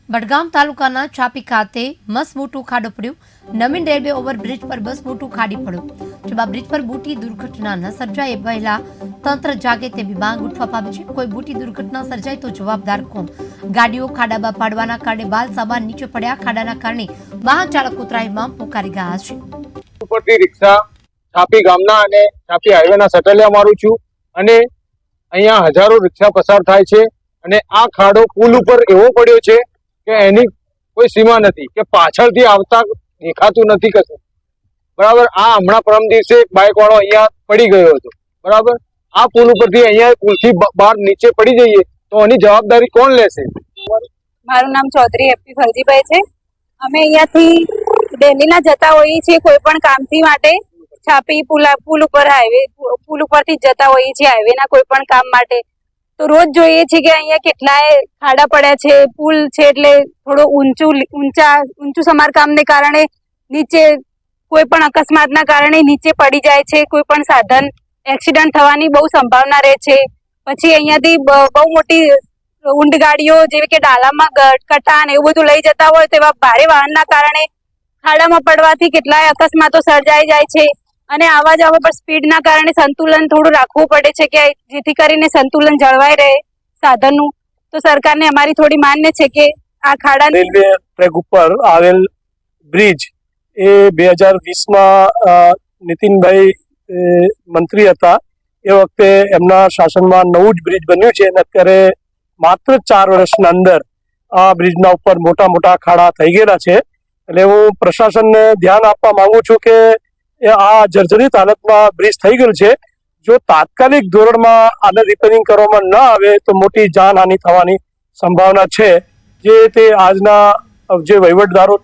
બડગામ તાલુકાના ચાપી ખાતે મસમોટો ખાડો પડ્યો. નવીન રેલવે ઓવરબ્રિજ પર મસમોટો ખાડી પડ્યો. જેમાં બ્રિજ પર મોટી દુર્ઘટના ન સર્જાય એ પહેલા તંત્ર જાગે તેવી માંગ ઉઠવા પામી છે. કોઈ મોટી દુર્ઘટના સર્જાય તો જવાબદાર કોણ? ગાડીઓ ખાડામાં પાડવાના કારણે માલ સામાન નીચે પડ્યા. ખાડાના કારણે વાહન ચાલકો ત્રાહિમામ પોકારી ગયા છે. ઉપરથી રિક્ષા છાપી ગામના અને છાપી હાઈવેના સટલિયા મારું છું અને અહીંયા હજારો રિક્ષા પસાર થાય છે અને આ ખાડો પુલ ઉપર એવો પડ્યો છે કે એની કોઈ સીમા નથી કે પાછળથી આવતા દેખાતું નથી કશું. બરાબર. આ હમણાં પરમ દિવસે એક બાઇક વાળો અહીંયા પડી ગયો હતો. બરાબર. આ પુલ ઉપરથી અહીંયા પુલથી બહાર નીચે પડી જઈએ તો એની જવાબદારી કોણ લેશે? મારું નામ ચૌધરી એપી ફરજીભાઈ છે. અમે અહીંયાથી ડેલીના જતા હોઈએ છીએ કોઈ પણ કામથી માટે. છાપી પુલ ઉપરથી જતા હોઈએ છીએ હાઈવેના કોઈ પણ કામ માટે. તો રોજ જોઈએ છીએ કે અહીંયા કેટલાય ખાડા પડ્યા છે. પુલ છે એટલે થોડો ઊંચું સમારકામને કારણે નીચે કોઈ પણ અકસ્માતના કારણે નીચે પડી જાય છે. કોઈ પણ સાધન એક્સિડન્ટ થવાની બહુ સંભાવના રહે છે. પછી અહીંયાથી બહુ મોટી ઊંડ ગાડીઓ જેવી કે ડાલામાં કટાન એવું બધું લઈ જતા હોય તો એવા ભારે વાહનના કારણે ખાડામાં પડવાથી કેટલાય અકસ્માતો સર્જાઈ જાય છે. અને આવા જવા પર સ્પીડના કારણે સંતુલન થોડું રાખવું પડે છે કે જેથી કરીને સંતુલન જળવાઈ રહે સાધનનું. તો સરકારને અમારી થોડી માન્ય છે કે આ ખાડા રેલવે ટ્રેક ઉપર આવેલ બ્રિજ એ 2020માં નીતિનભાઈ મંત્રી હતા એ વખતે એમના શાસનમાં નવું જ બ્રિજ બન્યું છે અને અત્યારે માત્ર 4 વર્ષના અંદર આ બ્રિજના ઉપર મોટા મોટા ખાડા થઈ ગયેલા છે. એટલે હું પ્રશાસનને ધ્યાન આપવા માંગુ છું કે આ જર્જરિત હાલતમાં બ્રિજ થઈ ગયેલ છે. જો તાત્કાલિક ધોરણમાં આને રિપેરિંગ કરવામાં ન આવે તો મોટી જાનહાનિ થવાની સંભાવના છે. જે તે આજના જે વહીવટદારો